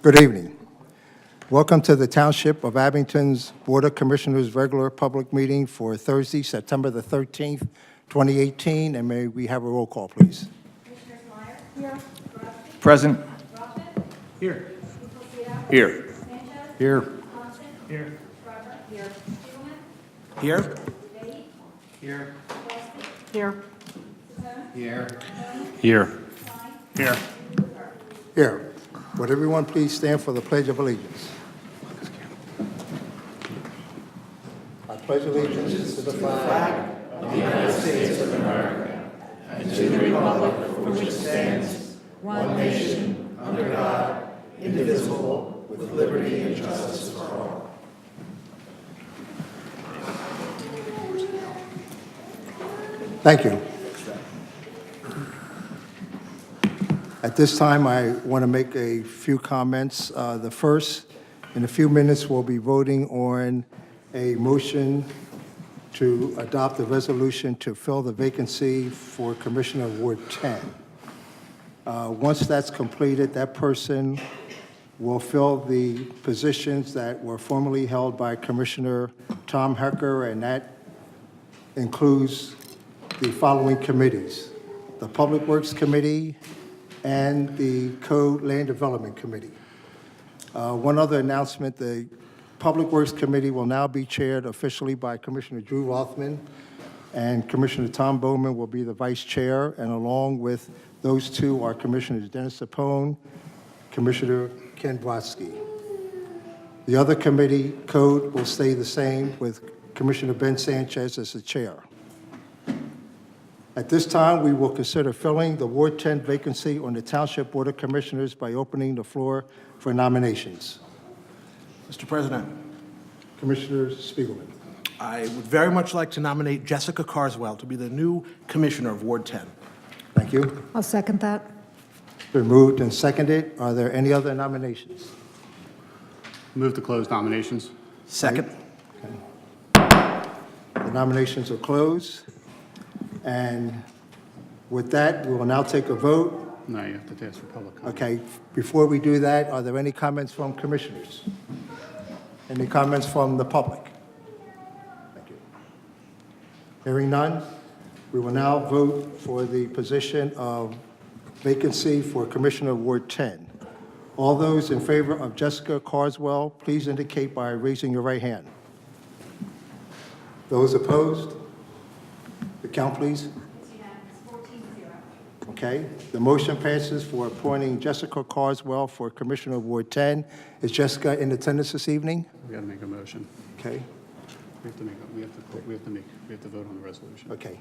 Good evening. Welcome to the Township of Abington's Board of Commissioners regular public meeting for Thursday, September the 13th, 2018, and may we have a roll call, please? Commissioners Meyer. Here. Present. Rothman. Here. Nicosia. Here. Sanchez. Here. Thompson. Here. Schreiber. Here. Spiegelman. Here. Dave. Here. Gillespie. Here. Savona. Here. Klein. Here. Here. Here. Would everyone please stand for the Pledge of Allegiance? I pledge allegiance to the flag Thank you. At this time, I want to make a few comments. The first, in a few minutes, we'll be voting on a motion to adopt a resolution to fill the vacancy for Commissioner Ward 10. Once that's completed, that person will fill the positions that were formerly held by Commissioner Tom Hecker, and that includes the following committees: the Public Works Committee and the Code Land Development Committee. One other announcement: the Public Works Committee will now be chaired officially by Commissioner Drew Rothman, and Commissioner Tom Bowman will be the vice chair, and along with those two are Commissioners Dennis Sapone, Commissioner Ken Brodsky. The other committee, Code, will stay the same with Commissioner Ben Sanchez as the chair. At this time, we will consider filling the Ward 10 vacancy on the Township Board of Commissioners by opening the floor for nominations. Mr. President, Commissioner Spiegelman. I would very much like to nominate Jessica Carswell to be the new Commissioner of Ward 10. Thank you. I'll second that. Been moved and seconded. Are there any other nominations? Move to close nominations. Second. The nominations are closed. And with that, we will now take a vote. No, you have to ask for public comment. Okay, before we do that, are there any comments from commissioners? Any comments from the public? Thank you. Hearing none, we will now vote for the position of vacancy for Commissioner of Ward 10. All those in favor of Jessica Carswell, please indicate by raising your right hand. Those opposed? The count, please. It's unanimous, 14-0. Okay, the motion passes for appointing Jessica Carswell for Commissioner of Ward 10. Is Jessica in attendance this evening? We got to make a motion. Okay, We have to vote on the resolution. okay.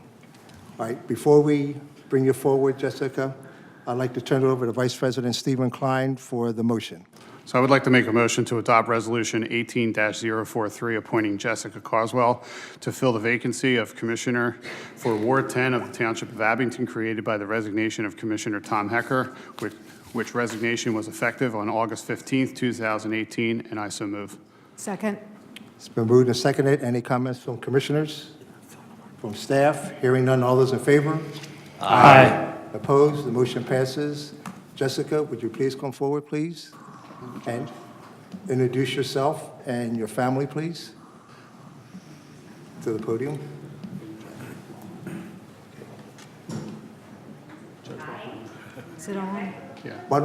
All right, before we bring you forward, Jessica, I'd like to turn it over to Vice President Stephen Klein for the motion. So I would like to make a motion to adopt Resolution 18-043, appointing Jessica Carswell to fill the vacancy of Commissioner for Ward 10 of the Township of Abington, created by the resignation of Commissioner Tom Hecker, which resignation was effective on August 15th, 2018, and I so move. Second. It's been moved and seconded. Any comments from commissioners? From staff? Hearing none, all those in favor? Aye. Opposed? The motion passes. Jessica, would you please come forward, please? And introduce yourself and your family, please, to the podium. Is it on? Yeah. Why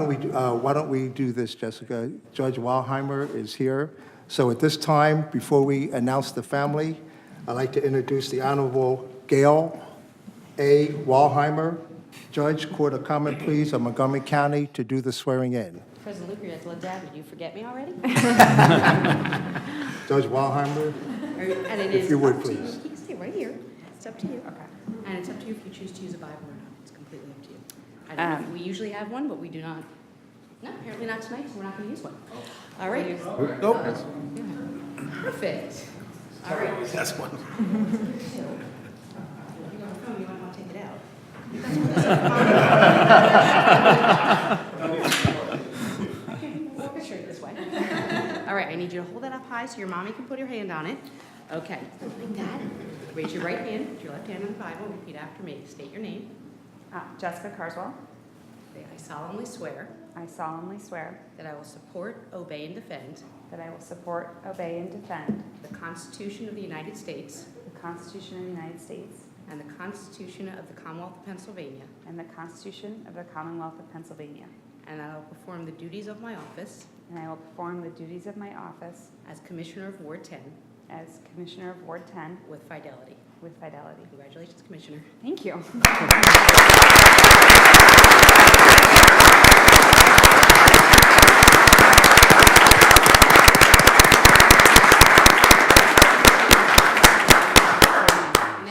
don't we do this, Jessica? Judge Wildheimer is here. So at this time, before we announce the family, I'd like to introduce the Honorable Gail A. Wildheimer, Judge, Court of Common Pleas of Montgomery County, to do the swearing in. President Luker, that's Linda. Did you forget me already? Judge Wildheimer, And it If is you would, up to please. You can stay right here. It's up to you. Okay. And it's up to you if you choose to use a Bible or not. It's completely up to you. I don't know if we usually have one, but we do not. No, apparently not tonight, so we're not going to use one. All right. Nope. Perfect. All right. That's one. You want to phone, you might want to take it out. Okay, walk it straight this way. All right, I need you to hold that up high so your mommy can put her hand on it. Okay, like that. Raise your right hand, put your left hand on the Bible, repeat after me. State your name. Jessica Carswell. I solemnly swear I solemnly swear that I will support, obey, and defend that I will support, obey, and defend the Constitution of the United States the Constitution of the United States and the Constitution of the Commonwealth of Pennsylvania, and the Constitution of the Commonwealth of Pennsylvania, and that I will perform the duties of my office and I will perform the duties of my office as Commissioner of Ward 10 as Commissioner of Ward 10 with fidelity. with fidelity. Congratulations, Commissioner. Thank you. Now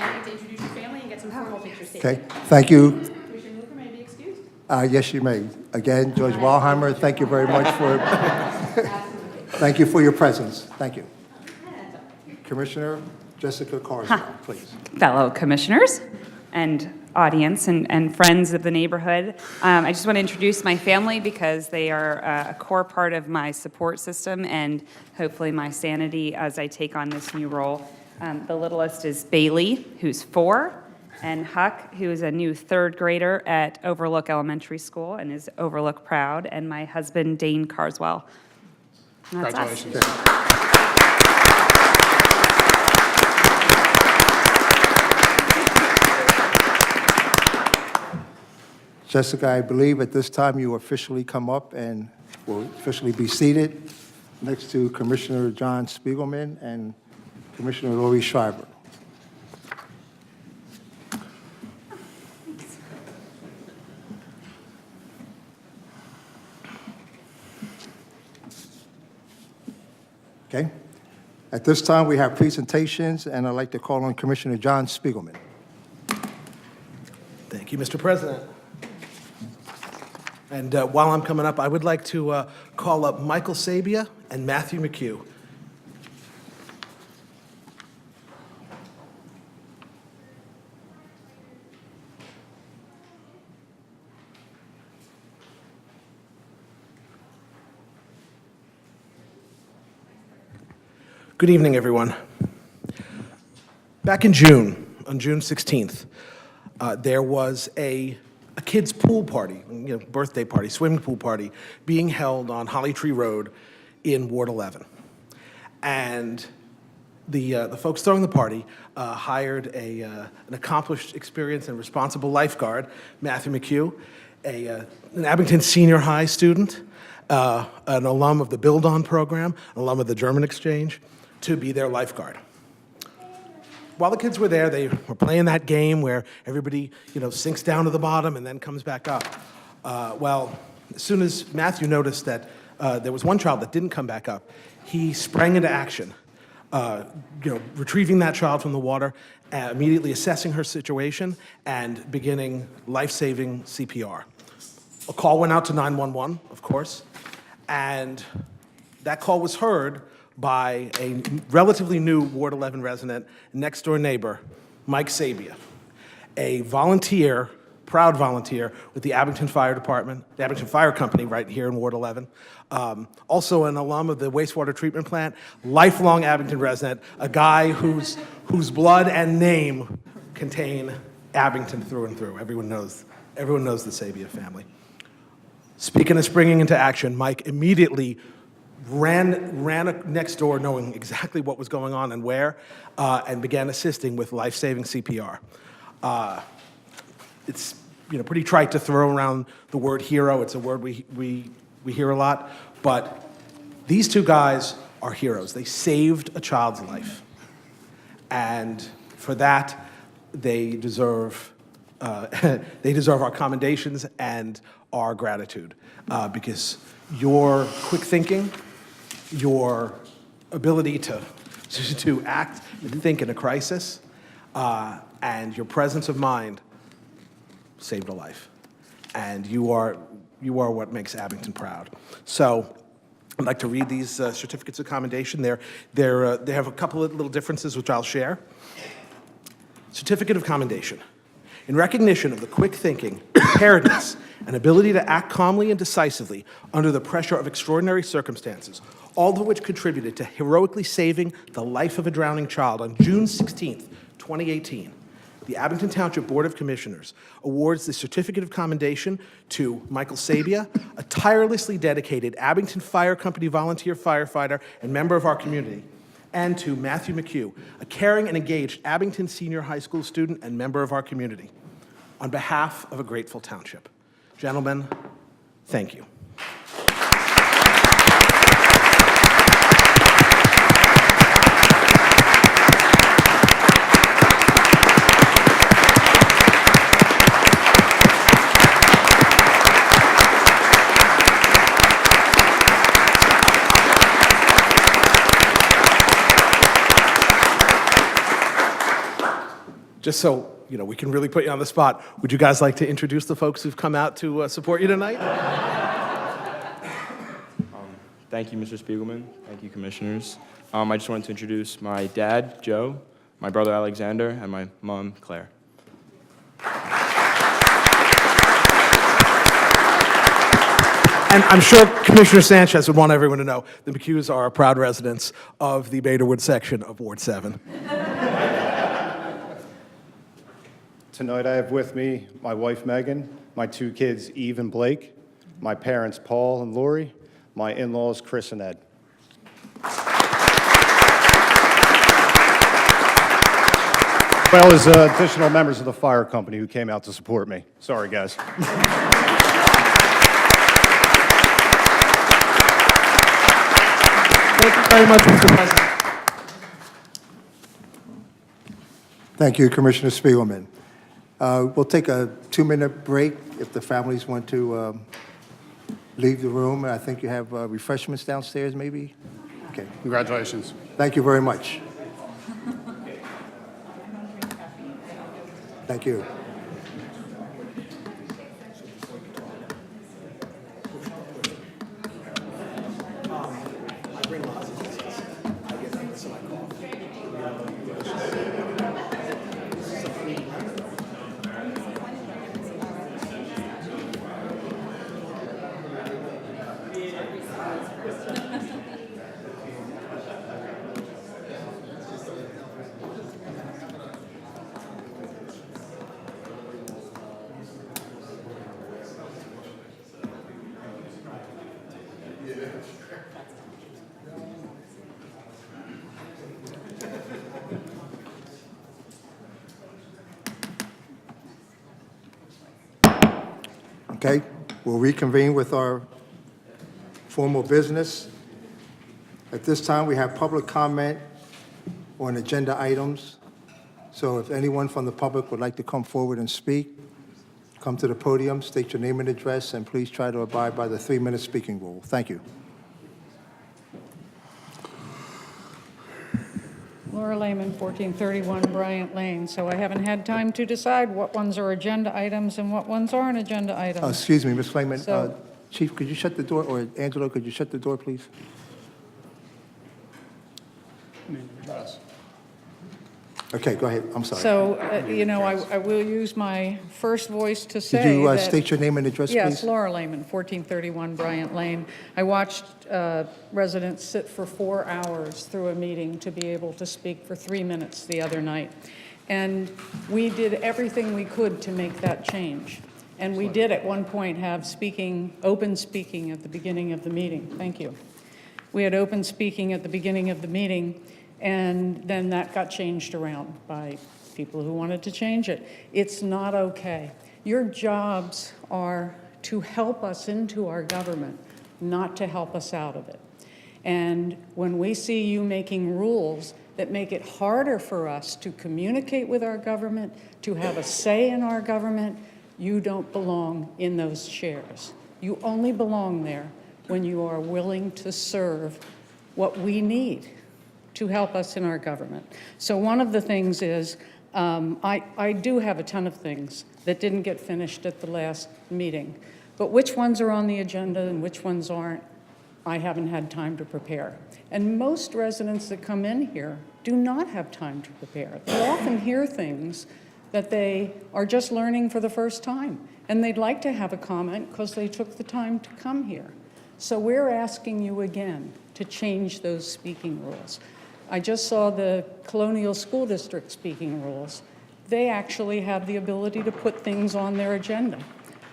you get to introduce your family and get some formal pictures taken. Okay, thank you. Commissioner Luker may be excused. Yes, you may. Again, George Walheimer, thank you very much for, thank you for your presence. Thank you. Commissioner Jessica Carswell, please. Fellow commissioners and audience and friends of the neighborhood, I just want to introduce my family because they are a core part of my support system and hopefully my sanity as I take on this new role. The littlest is Bailey, who's 4, and Huck, who is a new 3rd grader at Overlook Elementary School and is Overlook proud, and my husband, Dane Carswell. And that's us. Congratulations. Jessica, I believe at this time you officially come up and will officially be seated next to Commissioner John Spiegelman and Commissioner Lori Schreiber. Okay. At this time, we have presentations, and I'd like to call on Commissioner John Spiegelman. Thank you, Mr. President. And while I'm coming up, I would like to call up Michael Sabia and Matthew McHugh. Good evening, everyone. Back in June, on June 16th, there was a kids' pool party, birthday party, swimming pool party, being held on Holly Tree Road in Ward 11. And the folks throwing the party hired an accomplished, experienced, and responsible lifeguard, Matthew McHugh, an Abington Senior High student, an alum of the Build On program, an alum of the German Exchange, to be their lifeguard. While the kids were there, they were playing that game where everybody, sinks down to the bottom and then comes back up. Well, as soon as Matthew noticed that there was one child that didn't come back up, he sprang into action, retrieving that child from the water, immediately assessing her situation, and beginning life-saving CPR. A call went out to 911, of course, and that call was heard by a relatively new Ward 11 resident, next-door neighbor, Mike Sabia, a volunteer, proud volunteer with the Abington Fire Department, the Abington Fire Company right here in Ward 11, also an alum of the wastewater treatment plant, lifelong Abington resident, a guy whose blood and name contain Abington through and through. Everyone knows the Sabia family. Speaking of springing into action, Mike immediately ran next door knowing exactly what was going on and where, and began assisting with life-saving CPR. It's pretty trite to throw around the word hero. It's a word we hear a lot, but these two guys are heroes. They saved a child's life, and for that they deserve our commendations and our gratitude, because your quick thinking, your ability to act and think in a crisis, and your presence of mind saved a life. And you are what makes Abington proud. So I'd like to read these certificates of commendation. They have a couple of little differences which I'll share. Certificate of commendation. In recognition of the quick thinking, preparedness, and ability to act calmly and decisively under the pressure of extraordinary circumstances, all of which contributed to heroically saving the life of a drowning child on June 16th, 2018, the Abington Township Board of Commissioners awards the Certificate of Commendation to Michael Sabia, a tirelessly dedicated Abington Fire Company volunteer firefighter and member of our community, and to Matthew McHugh, a caring and engaged Abington Senior High School student and member of our community, on behalf of a grateful township. Gentlemen, thank you. Just so we can really put you on the spot, would you guys like to introduce the folks who've come out to support you tonight? Thank you, Mr. Spiegelman. Thank you, commissioners. I just wanted to introduce my dad, Joe, my brother, Alexander, and my mom, Claire. And I'm sure Commissioner Sanchez would want everyone to know the McHughes are proud residents of the Baderwood section of Ward 7. Tonight I have with me my wife Megan, my two kids Eve and Blake, my parents Paul and Lori, my in-laws Chris and Ed. Well as additional members of the fire company who came out to support me. Sorry guys. Thank you very much, Mr. President. Thank you, Commissioner Spiegelman. We'll take a 2-minute break if the families want to leave the room. I think you have refreshments downstairs, maybe? Okay. Congratulations. Thank you very much. Thank you. Okay, we'll reconvene with our formal business. At this time, we have public comment on agenda items. So if anyone from the public would like to come forward and speak, come to the podium, state your name and address, and please try to abide by the 3-minute speaking rule. Thank you. Laura Lehman, 1431 Bryant Lane. So I haven't had time to decide what ones are agenda items and what ones aren't agenda items. Excuse me, Ms. Flayman. So- Chief, could you shut the door, or Angelo, could you shut the door, please? Okay, go ahead. I'm sorry. So, I will use my first voice to say Could you that... state your name and address, please? Yes, Laura Lehman, 1431 Bryant Lane. I watched residents sit for 4 hours through a meeting to be able to speak for 3 minutes the other night. And we did everything we could to make that change. And we did at one point have open speaking at the beginning of the meeting. Thank you. We had open speaking at the beginning of the meeting, and then that got changed around by people who wanted to change it. It's not okay. Your jobs are to help us into our government, not to help us out of it. And when we see you making rules that make it harder for us to communicate with our government, to have a say in our government, you don't belong in those chairs. You only belong there when you are willing to serve what we need to help us in our government. So one of the things is, I do have a ton of things that didn't get finished at the last meeting, but which ones are on the agenda and which ones aren't, I haven't had time to prepare. And most residents that come in here do not have time to prepare. They often hear things that they are just learning for the first time, and they'd like to have a comment because they took the time to come here. So we're asking you again to change those speaking rules. I just saw the Colonial School District speaking rules. they actually have the ability to put things on their agenda.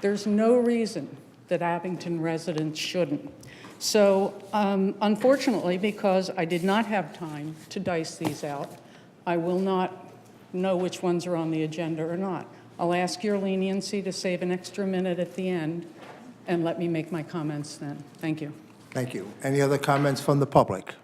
There's no reason that Abington residents shouldn't. So unfortunately, because I did not have time to dice these out, I will not know which ones are on the agenda or not. I'll ask your leniency to save an extra minute at the end and let me make my comments then. Thank you. Thank you. Any other comments from the public?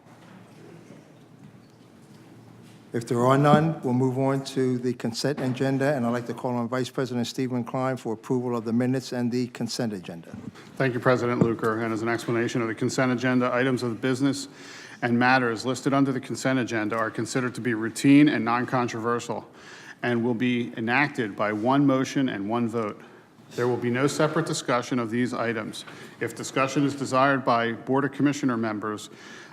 If there are none, we'll move on to the consent agenda, and I'd like to call on Vice President Stephen Klein for approval of the minutes and the consent agenda. Thank you, President Luker. And as an explanation of the consent agenda, items of business and matters listed under the consent agenda are considered to be routine and non-controversial and will be enacted by one motion and one vote. There will be no separate discussion of these items. If discussion is desired by Board of Commissioner members,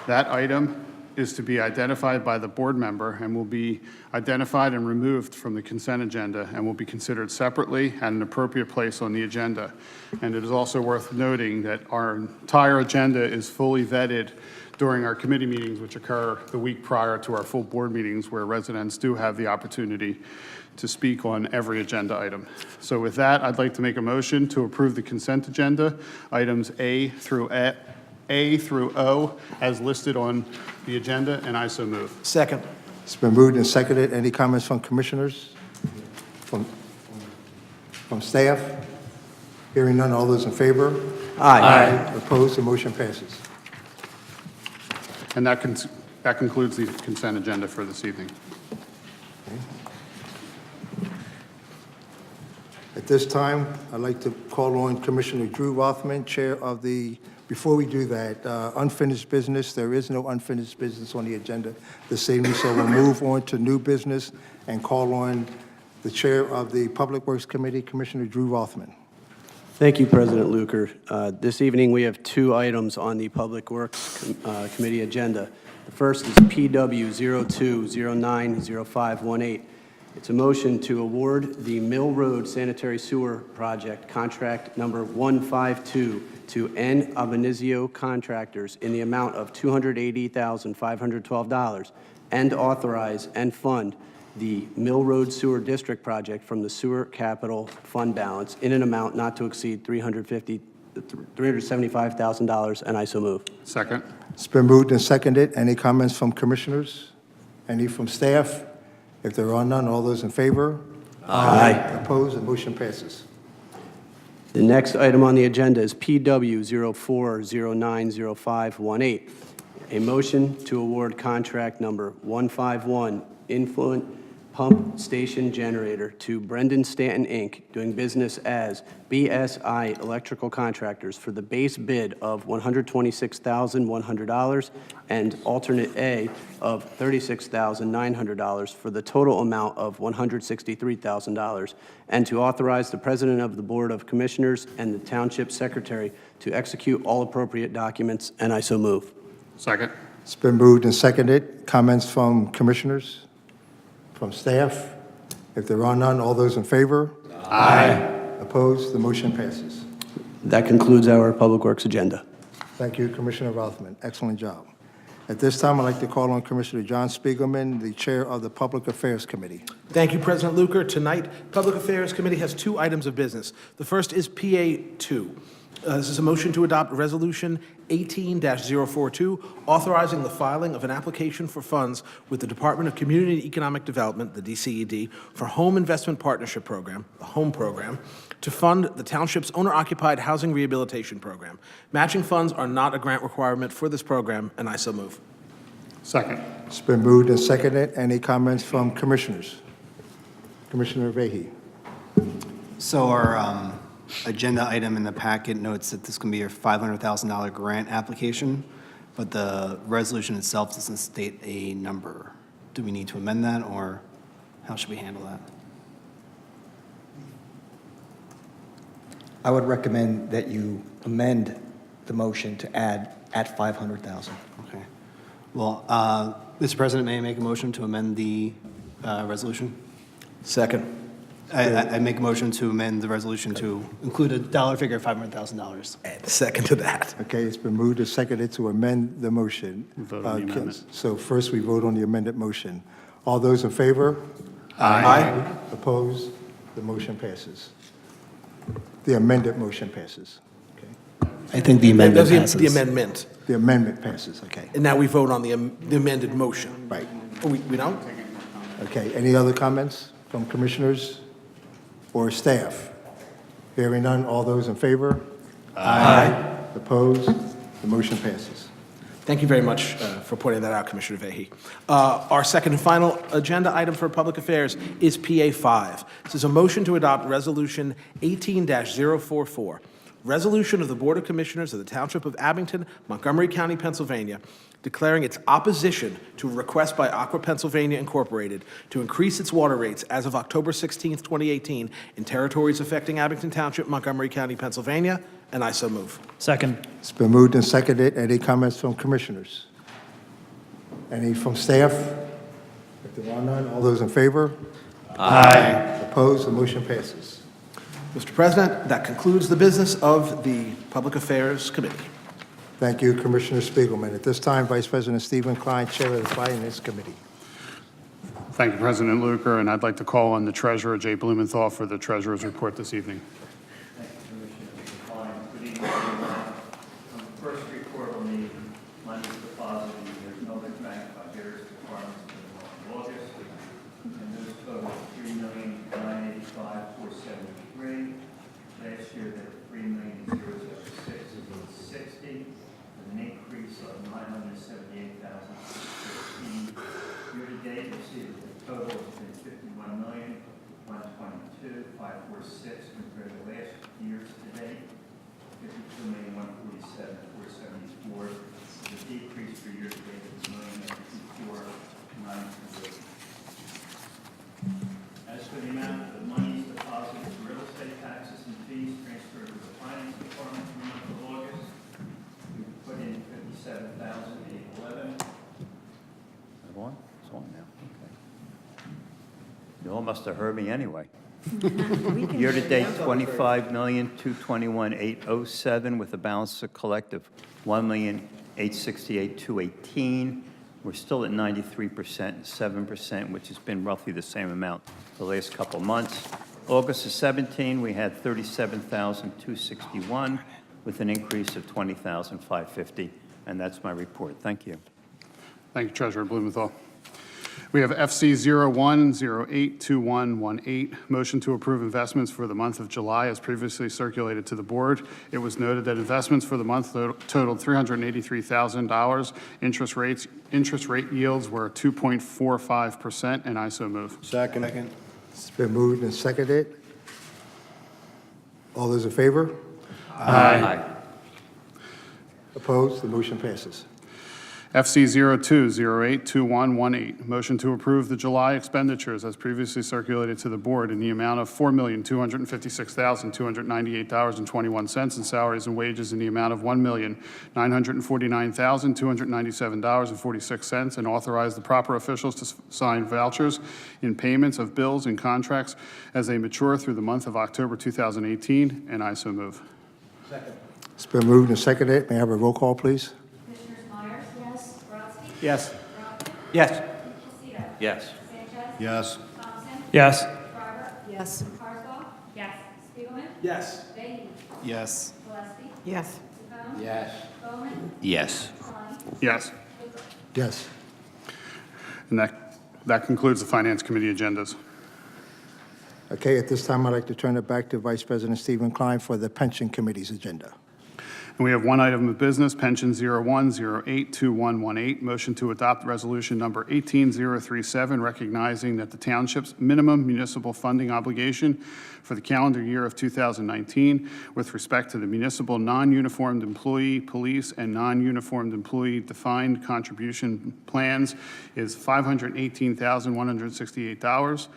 that item is to be identified by the board member and will be identified and removed from the consent agenda and will be considered separately at an appropriate place on the agenda. And it is also worth noting that our entire agenda is fully vetted during our committee meetings, which occur the week prior to our full board meetings, where residents do have the opportunity to speak on every agenda item. So with that, I'd like to make a motion to approve the consent agenda, items A through O, as listed on the agenda, and I so move. Second. It's been moved and seconded. Any comments from commissioners? From staff? Hearing none, all those in favor? Aye. Opposed? The motion passes. And that concludes the consent agenda for this evening. At this time, I'd like to call on Commissioner Drew Rothman, Chair of the, before we do that, unfinished business. There is no unfinished business on the agenda this evening, so we'll move on to new business and call on the Chair of the Public Works Committee, Commissioner Drew Rothman. Thank you, President Luker. This evening, we have two items on the Public Works Committee agenda. The first is PW 02090518. It's a motion to award the Mill Road Sanitary Sewer Project contract number 152 to N. Abenizio Contractors in the amount of $280,512 and authorize and fund the Mill Road Sewer District Project from the Sewer Capital Fund balance in an amount not to exceed $375,000, and I so move. Second. It's been moved and seconded. Any comments from commissioners? Any from staff? If there are none, all those in favor? Aye. Opposed? The motion passes. The next item on the agenda is PW 04090518, a motion to award contract number 151, Influent Pump Station Generator, to Brendan Stanton, Inc., doing business as BSI Electrical Contractors for the base bid of $126,100 and alternate A of $36,900 for the total amount of $163,000, and to authorize the President of the Board of Commissioners and the Township Secretary to execute all appropriate documents, and I so move. Second. It's been moved and seconded. Comments from commissioners? From staff? If there are none, all those in favor? Aye. Opposed? The motion passes. That concludes our Public Works agenda. Thank you, Commissioner Rothman. Excellent job. At this time, I'd like to call on Commissioner John Spiegelman, the Chair of the Public Affairs Committee. Thank you, President Luker. Tonight, Public Affairs Committee has two items of business. The first is PA 2. This is a motion to adopt Resolution 18-042, authorizing the filing of an application for funds with the Department of Community and Economic Development, the DCED, for Home Investment Partnership Program, the HOME program, to fund the township's owner-occupied housing rehabilitation program. Matching funds are not a grant requirement for this program, and I so move. Second. It's been moved and seconded. Any comments from commissioners? Commissioner Vehy. So our agenda item in the packet notes that this can be a $500,000 grant application, but the resolution itself doesn't state a number. Do we need to amend that, or how should we handle that? I would recommend that you amend the motion to add at $500,000. Okay. Well, Mr. President, may I make a motion to amend the resolution? Second. I make a motion to amend the resolution to include a dollar figure of $500,000. And second to that. Okay, it's been moved and seconded to amend the motion. Vote on the amendment. So first, we vote on the amended motion. All those in favor? Aye. Opposed? The motion passes. The amended motion passes. Okay. I think the amendment There's passes. the amendment. The amendment passes, okay. And now we vote on the amended motion. Right. Oh, we don't? Okay, any other comments from commissioners or staff? Hearing none, all those in favor? Aye. Opposed? The motion passes. Thank you very much for pointing that out, Commissioner Vehy. Our second and final agenda item for public affairs is PA 5. This is a motion to adopt Resolution 18-044, Resolution of the Board of Commissioners of the Township of Abington, Montgomery County, Pennsylvania, declaring its opposition to a request by Aqua Pennsylvania Incorporated to increase its water rates as of October 16, 2018, in territories affecting Abington Township, Montgomery County, Pennsylvania, and I so move. Second. It's been moved and seconded. Any comments from commissioners? Any from staff? If there are none, all those in favor? Aye. Opposed? The motion passes. Mr. President, that concludes the business of the Public Affairs Committee. Thank you, Commissioner Spiegelman. At this time, Vice President Stephen Klein, Chair of the Finance Committee. Thank you, President Luker, and I'd like to call on the Treasurer, Jay Blumenthal, for the Treasurer's report this evening. Thank you, Commissioner Klein. Good evening, everyone. On the first report on the monies deposited, there's no bank by various departments for the month of August, and those total $3,985,473. Last year, they were $3,000,060, with an increase of $978,615. Year-to-date, you see that the total has been $51,122,546 compared to last year's to date, $52,147,474. The decrease for year-to-date is $1,024,928. As for the amount of monies deposited for real estate taxes and fees transferred to the finance department for the month of August, we put in $57,811. On? It's on now, okay. You all must have heard me anyway. Year-to-date, $25,221,807, with a balance to collect of $1,868,218. We're still at 93% and 7%, which has been roughly the same amount the last couple months. August of 17, we had $37,261, with an increase of $20,550, and that's my report. Thank you. Thank you, Treasurer Blumenthal. We have FC 01082118, motion to approve investments for the month of July as previously circulated to the board. It was noted that investments for the month totaled $383,000. Interest rate yields were 2.45%, and I so move. Second. It's been moved and seconded. All those in favor? Aye. Opposed? The motion passes. FC 02082118, motion to approve the July expenditures as previously circulated to the board in the amount of $4,256,298.21 in salaries and wages in the amount of $1,949,297.46, and authorize the proper officials to sign vouchers in payments of bills and contracts as they mature through the month of October 2018, and I so move. It's been moved and seconded. May I have a roll call, please? Commissioners Myers? Yes. Brodsky? Yes. Robert? Yes. Lucido? Yes. Sanchez? Yes. Thompson? Yes. Schreiber? Yes. Carswell? Yes. Spiegelman? Yes. Vehy? Yes. Gillespie? Yes. Capone? Yes. Bowman? Yes. Klein? Yes. Luker? Yes. And that concludes the Finance Committee agendas. Okay, at this time, I'd like to turn it back to Vice President Stephen Klein for the Pension Committee's agenda. And we have one item of business, Pension 01082118, motion to adopt resolution number 18037, recognizing that the township's minimum municipal funding obligation for the calendar year of 2019 with respect to the municipal non-uniformed employee, police, and non-uniformed employee defined contribution plans is $518,168.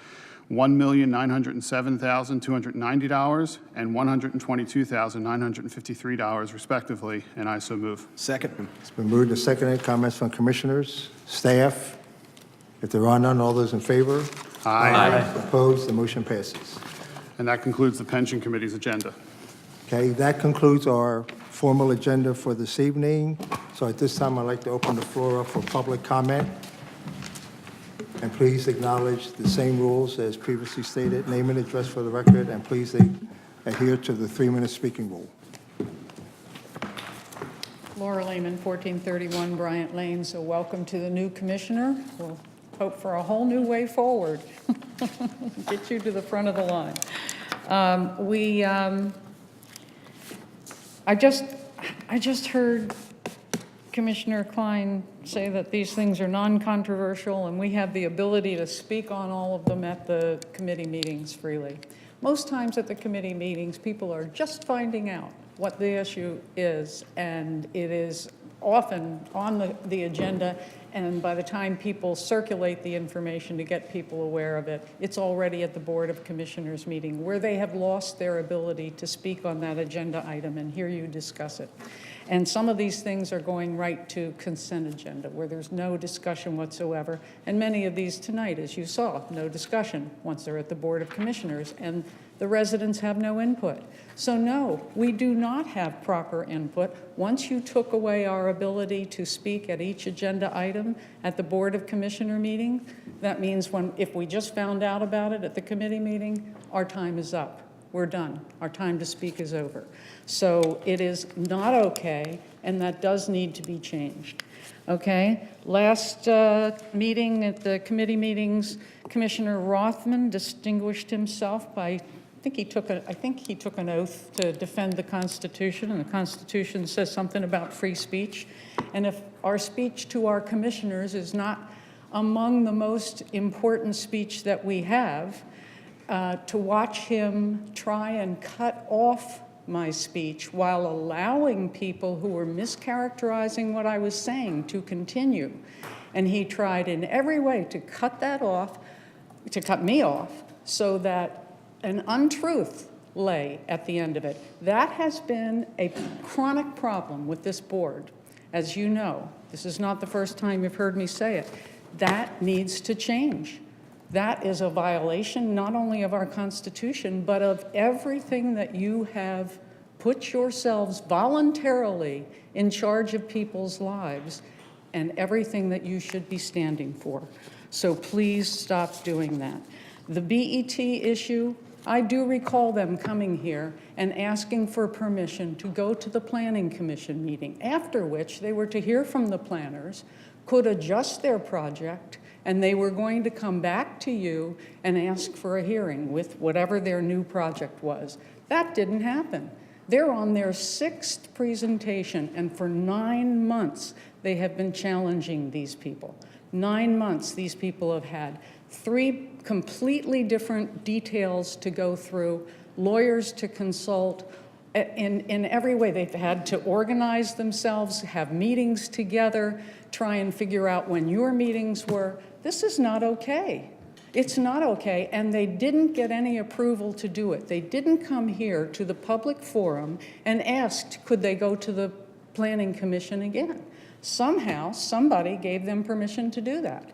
$1,907,290 and $122,953 respectively, and I so move. Second. It's been moved and seconded. Comments from commissioners, staff? If there are none, all those in favor? Aye. Opposed? The motion passes. And that concludes the Pension Committee's agenda. Okay, that concludes our formal agenda for this evening. So at this time, I'd like to open the floor up for public comment. And please acknowledge the same rules as previously stated. Name and address for the record, and please adhere to the 3-minute speaking rule. Laura Lehman, 1431 Bryant Lane. So welcome to the new commissioner. We'll hope for a whole new way forward. Get you to the front of the line. I just heard Commissioner Klein say that these things are non-controversial and we have the ability to speak on all of them at the committee meetings freely. Most times at the committee meetings, people are just finding out what the issue is, and it is often on the agenda, and by the time people circulate the information to get people aware of it, it's already at the Board of Commissioners meeting where they have lost their ability to speak on that agenda item and hear you discuss it. And some of these things are going right to consent agenda where there's no discussion whatsoever. And many of these tonight, as you saw, no discussion once they're at the Board of Commissioners, and the residents have no input. So no, we do not have proper input. Once you took away our ability to speak at each agenda item at the Board of Commissioner meeting, that means if we just found out about it at the committee meeting, our time is up. We're done. Our time to speak is over. So it is not okay, and that does need to be changed. Okay? Last meeting at the committee meetings, Commissioner Rothman distinguished himself by I think he took an oath to defend the Constitution, and the Constitution says something about free speech. And if our speech to our commissioners is not among the most important speech that we have, to watch him try and cut off my speech while allowing people who were mischaracterizing what I was saying to continue. And he tried in every way to cut me off, so that an untruth lay at the end of it. That has been a chronic problem with this board. As you know, this is not the first time you've heard me say it. That needs to change. That is a violation not only of our Constitution, but of everything that you have put yourselves voluntarily in charge of people's lives, and everything that you should be standing for. So please stop doing that. The BET issue, I do recall them coming here and asking for permission to go to the Planning Commission meeting, after which they were to hear from the planners, could adjust their project, and they were going to come back to you and ask for a hearing with whatever their new project was. That didn't happen. They're on their 6th presentation, and for 9 months they have been challenging these people. 9 months these people have had 3 completely different details to go through, lawyers to consult, in every way. They've had to organize themselves, have meetings together, try and figure out when your meetings were. This is not okay. It's not okay, and they didn't get any approval to do it. They didn't come here to the public forum and asked, could they go to the Planning Commission again? Somehow, somebody gave them permission to do that.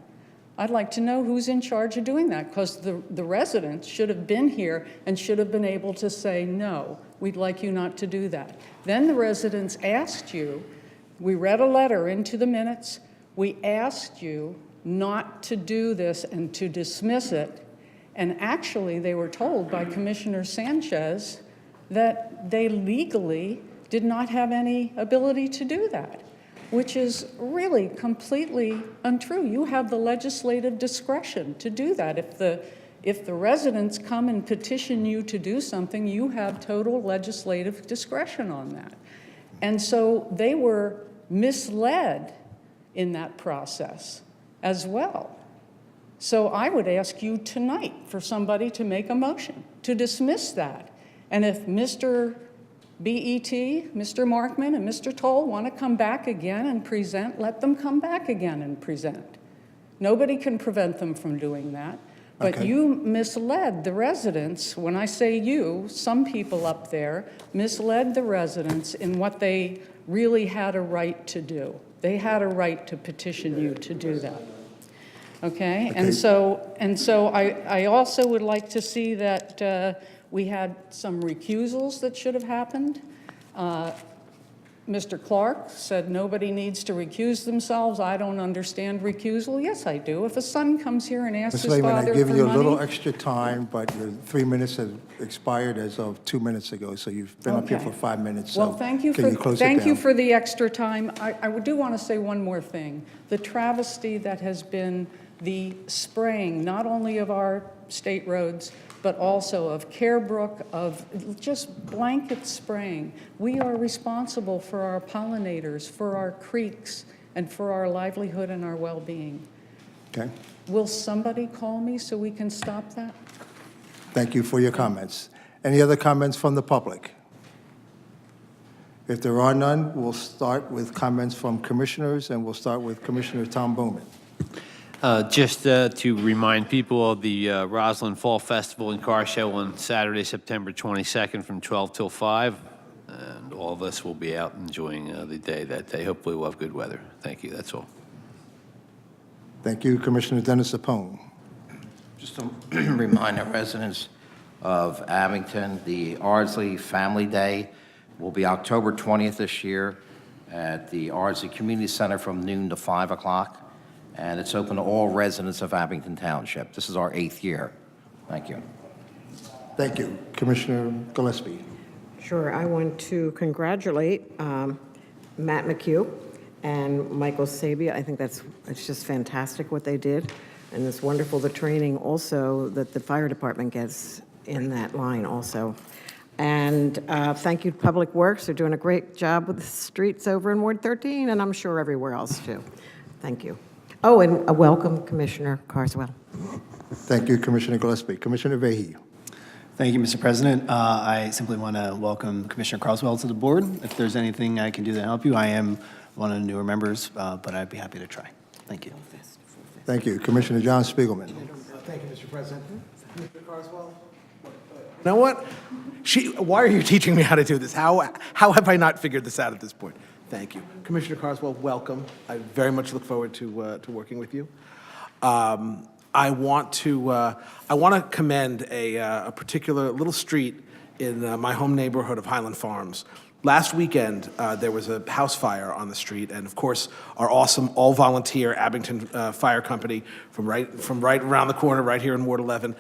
I'd like to know who's in charge of doing that, because the residents should have been here and should have been able to say, no, we'd like you not to do that. Then the residents asked you, we read a letter into the minutes, we asked you not to do this and to dismiss it, and actually they were told by Commissioner Sanchez that they legally did not have any ability to do that, which is really completely untrue. You have the legislative discretion to do that. If the residents come and petition you to do something, you have total legislative discretion on that. And so they were misled in that process as well. So I would ask you tonight for somebody to make a motion to dismiss that. And if Mr. BET, Mr. Markman, and Mr. Toll want to come back again and present, let them come back again and present. Nobody can prevent them from doing that. But Okay. you misled the residents. When I say you, some people up there misled the residents in what they really had a right to do. They had a right to petition you to do that. Okay? And so I also would like to see that we had some recusals that should have happened. Mr. Clark said nobody needs to recuse themselves. I don't understand recusal. Yes, I do. If a son comes here and asks Ms. his Lehman, father I've for given you a little money. extra time, but your 3 minutes has expired as of 2 minutes ago, so you've been up here Okay. for 5 minutes. So Well, thank you can close it thank you down? for the extra time. I do want to say one more thing. The travesty that has been the spraying, not only of our state roads, but also of Carebrook, of just blanket spraying. We are responsible for our pollinators, for our creeks, and for our livelihood and our well-being. Okay. Will somebody call me so we can stop that? Thank you for your comments. Any other comments from the public? If there are none, we'll start with comments from commissioners, and we'll start with Commissioner Tom Bowman. Just to remind people of the Roslyn Fall Festival and Car Show on Saturday, September 22nd from 12 till 5. And all of us will be out enjoying the day that day. Hopefully we'll have good weather. Thank you. That's all. Thank you, Commissioner Dennis Sapone. Just to remind our residents of Abington, the Ardsley Family Day will be October 20th this year at the Ardsley Community Center from noon to 5 o'clock. And it's open to all residents of Abington Township. This is our 8th year. Thank you. Thank you. Commissioner Gillespie. Sure. I want to congratulate Matt McHugh and Michael Sabia. I think it's just fantastic what they did. And it's wonderful the training also that the fire department gets in that line also. And thank you to Public Works. They're doing a great job with the streets over in Ward 13, and I'm sure everywhere else too. Thank you. Oh, and a welcome, Commissioner Carswell. Thank you, Commissioner Gillespie. Commissioner Vahey. Thank you, Mr. President. I simply want to welcome Commissioner Croswell to the board. If there's anything I can do to help you, I am one of the newer members, but I'd be happy to try. Thank you. Thank you. Commissioner John Spiegelman. Thank you, Mr. President. Mr. Carswell? You know what? Why are you teaching me how to do this? How have I not figured this out at this point? Thank you. Commissioner Carswell, welcome. I very much look forward to working with you. I want to commend a particular little street in my home neighborhood of Highland Farms. Last weekend, there was a house fire on the street, and of course, our awesome all-volunteer Abington Fire Company from right around the corner, right here in Ward 11,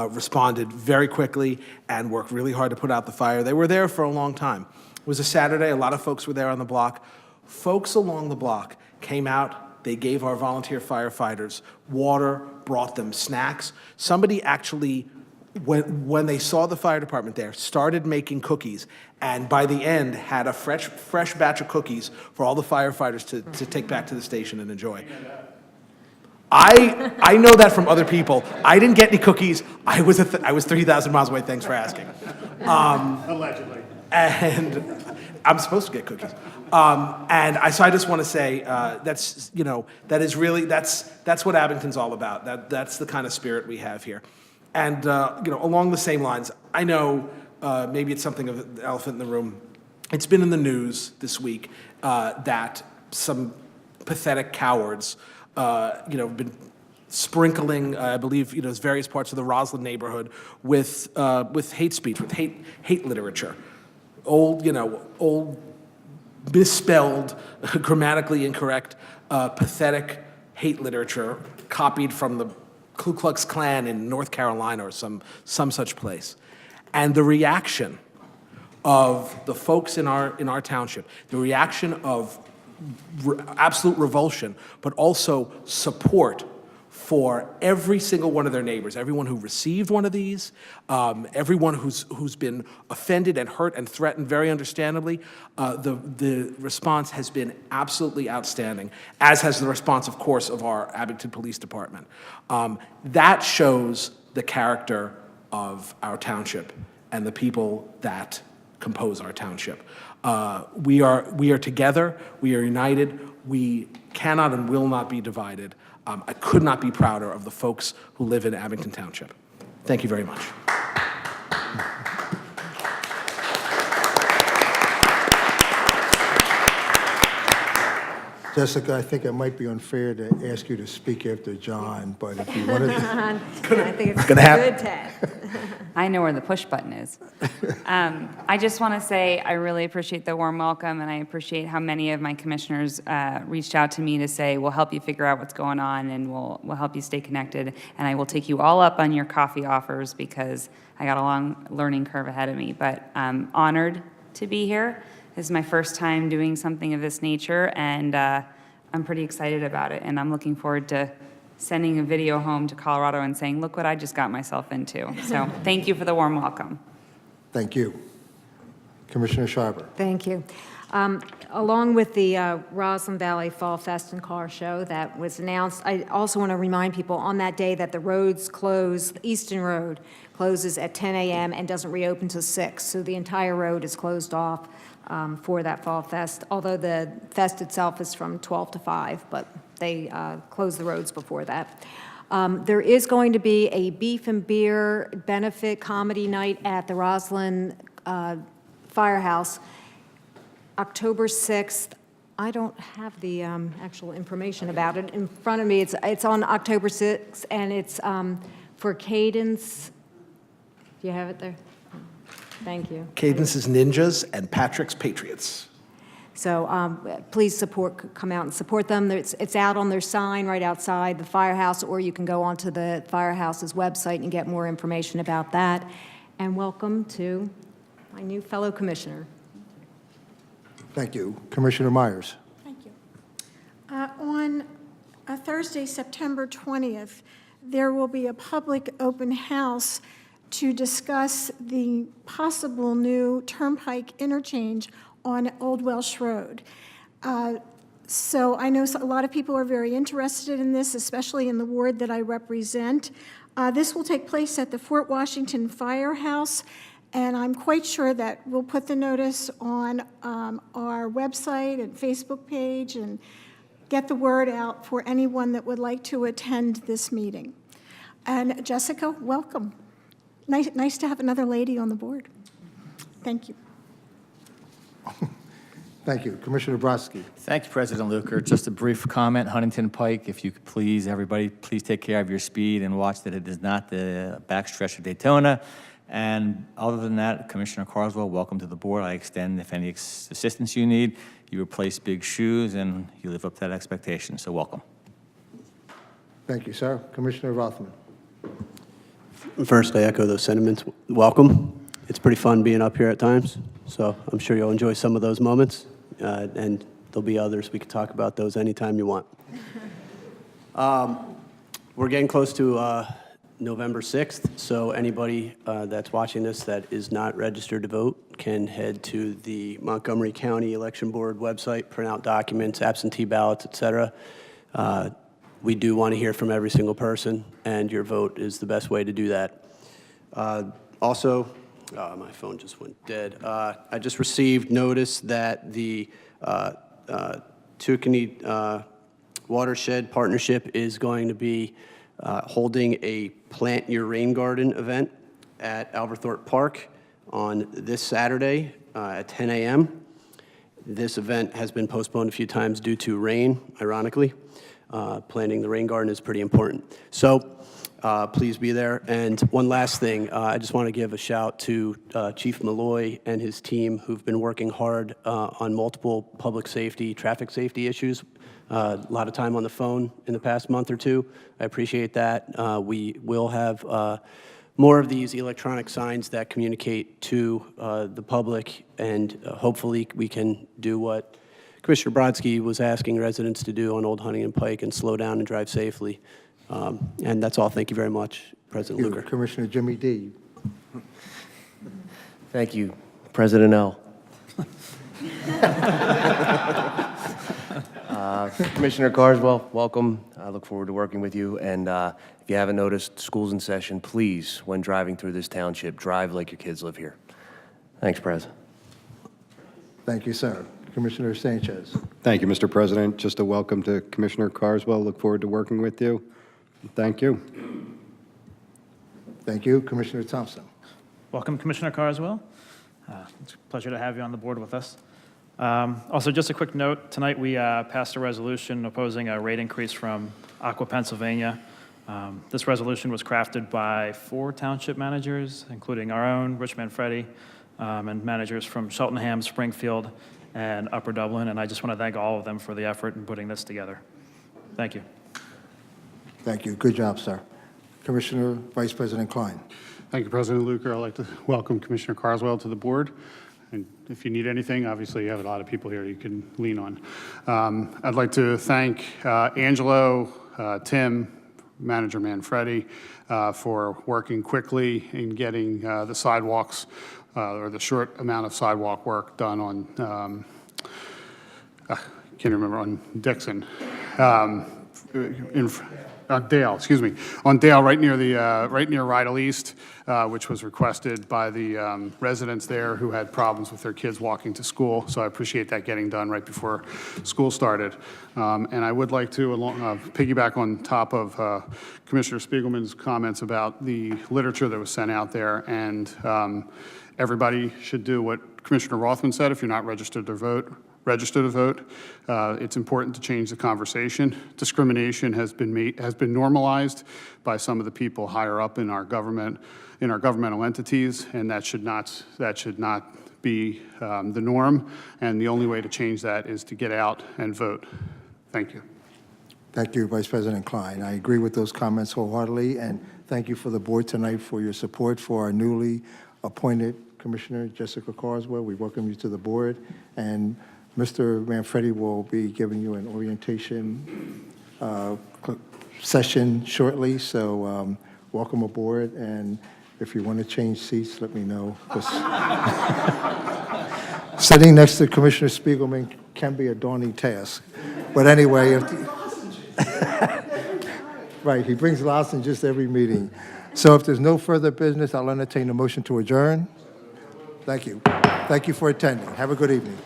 responded very quickly and worked really hard to put out the fire. They were there for a long time. It was a Saturday. A lot of folks were there on the block. Folks along the block came out. They gave our volunteer firefighters water, brought them snacks. Somebody actually, when they saw the fire department there, started making cookies, and by the end had a fresh batch of cookies for all the firefighters to take back to the station and enjoy. I know that from other people. I didn't get any cookies. I was 3,000 miles away. Thanks for asking. Allegedly. And I'm supposed to get cookies. So I just want to say that's what Abington's all about. That's the kind of spirit we have here. And along the same lines, I know maybe it's something of the elephant in the room. It's been in the news this week that some pathetic cowards, have been sprinkling, I believe, various parts of the Roslyn neighborhood with hate speech, with hate literature. Old, misspelled, grammatically incorrect, pathetic hate literature copied from the Ku Klux Klan in North Carolina or some such place. And the reaction of the folks in our township, the reaction of absolute revulsion, but also support for every single one of their neighbors, everyone who received one of these, everyone who's been offended and hurt and threatened very understandably. The response has been absolutely outstanding, as has the response, of course, of our Abington Police Department. That shows the character of our township and the people that compose our township. We are together, we are united, we cannot and will not be divided. I could not be prouder of the folks who live in Abington Township. Thank you very much. Jessica, I think it might be unfair to ask you to speak after John, but if you wanted to... I think it's Gonna happen. good, Ted. I know where the push button is. I just want to say I really appreciate the warm welcome, and I appreciate how many of my commissioners reached out to me to say, we'll help you figure out what's going on, and we'll help you stay connected, and I will take you all up on your coffee offers because I got a long learning curve ahead of me. But I'm honored to be here. This is my first time doing something of this nature, and I'm pretty excited about it, and I'm looking forward to sending a video home to Colorado and saying, look what I just got myself into. So thank you for the warm welcome. Thank you. Commissioner Schreiber. Thank you. Along with the Roslyn Valley Fall Fest and Car Show that was announced, I also want to remind people on that day that the roads close, Easton Road closes at 10 a.m. and doesn't reopen till 6. So the entire road is closed off for that Fall Fest, although the fest itself is from 12 to 5, but they close the roads before that. There is going to be a beef and beer benefit comedy night at the Roslyn Firehouse, October 6th. I don't have the actual information about it in front of me. It's on October 6th, and it's for Cadence. Do you have it there? Thank you. Cadence's Ninjas and Patrick's Patriots. So please come out and support them. It's out on their sign right outside the firehouse, or you can go onto the firehouse's website and get more information about that. And welcome to my new fellow commissioner. Thank you. Commissioner Myers. Thank you. On Thursday, September 20th, there will be a public open house to discuss the possible new turnpike interchange on Old Welsh Road. So I know a lot of people are very interested in this, especially in the ward that I represent. This will take place at the Fort Washington Firehouse, and I'm quite sure that we'll put the notice on our website and Facebook page and get the word out for anyone that would like to attend this meeting. And Jessica, welcome. Nice to have another lady on the board. Thank you. Thank you. Commissioner Brodsky. Thank you, President Luker. Just a brief comment, Huntington Pike, if you could please, everybody, please take care of your speed and watch that it is not the backstretch of Daytona. And other than that, Commissioner Carswell, welcome to the board. I extend if any assistance you need. You replace big shoes and you live up to that expectation, so welcome. Thank you, sir. Commissioner Rothman. First, I echo those sentiments. Welcome. It's pretty fun being up here at times, so I'm sure you'll enjoy some of those moments, and there'll be others. We can talk about those anytime you want. We're getting close to November 6th, so anybody that's watching this that is not registered to vote can head to the Montgomery County Election Board website, print out documents, absentee ballots, etc. We do want to hear from every single person, and your vote is the best way to do that. Also, my phone just went dead. I just received notice that the Tookoonee Watershed Partnership is going to be holding a Plant Your Rain Garden event at Alberthorpe Park on this Saturday at 10 a.m. This event has been postponed a few times due to rain, ironically. Planting the rain garden is pretty important. So please be there. And one last thing, I just want to give a shout to Chief Malloy and his team who've been working hard on multiple public safety, traffic safety issues. A lot of time on the phone in the past month or two. I appreciate that. We will have more of these electronic signs that communicate to the public, and hopefully we can do what Commissioner Brodsky was asking residents to do on Old Huntington Pike and slow down and drive safely. And that's all. Thank you very much, President Luker. Commissioner Jimmy D. Thank you, President L. Commissioner Carswell, welcome. I look forward to working with you. And if you haven't noticed, school's in session. Please, when driving through this township, drive like your kids live here. Thanks, President. Thank you, sir. Commissioner Sanchez. Thank you, Mr. President. Just a welcome to Commissioner Carswell. Look forward to working with you. Thank you. Thank you. Commissioner Thompson. Welcome, Commissioner Carswell. It's a pleasure to have you on the board with us. Also, just a quick note, tonight we passed a resolution opposing a rate increase from Aqua Pennsylvania. This resolution was crafted by 4 township managers, including our own, Rich Manfredi, and managers from Cheltenham, Springfield, and Upper Dublin, and I just want to thank all of them for the effort in putting this together. Thank you. Thank you. Good job, sir. Commissioner Vice President Klein. Thank you, President Luker. I'd like to welcome Commissioner Carswell to the board. And if you need anything, obviously you have a lot of people here you can lean on. I'd like to thank Angelo, Tim, Manager Manfredi, for working quickly in getting the sidewalks, or the short amount of sidewalk work done on, can't remember, on Dixon. Dale, excuse me, on Dale, right near Rydell East, which was requested by the residents there who had problems with their kids walking to school. So I appreciate that getting done right before school started. And I would like to piggyback on top of Commissioner Spiegelman's comments about the literature that was sent out there. And everybody should do what Commissioner Rothman said. If you're not registered to vote, register to vote. It's important to change the conversation. Discrimination has been normalized by some of the people higher up in our government, in our governmental entities, and that should not be the norm. And the only way to change that is to get out and vote. Thank you. Thank you, Vice President Klein. I agree with those comments wholeheartedly, and thank you for the board tonight for your support for our newly appointed Commissioner, Jessica Carswell. We welcome you to the board, and Mr. Manfredi will be giving you an orientation session shortly, so welcome aboard, and if you want to change seats, let me know. Sitting next to Commissioner Spiegelman can be a daunting task, but anyway, right, he brings lozenges every meeting. So if there's no further business, I'll entertain a motion to adjourn. Thank you. Thank you for attending. Have a good evening.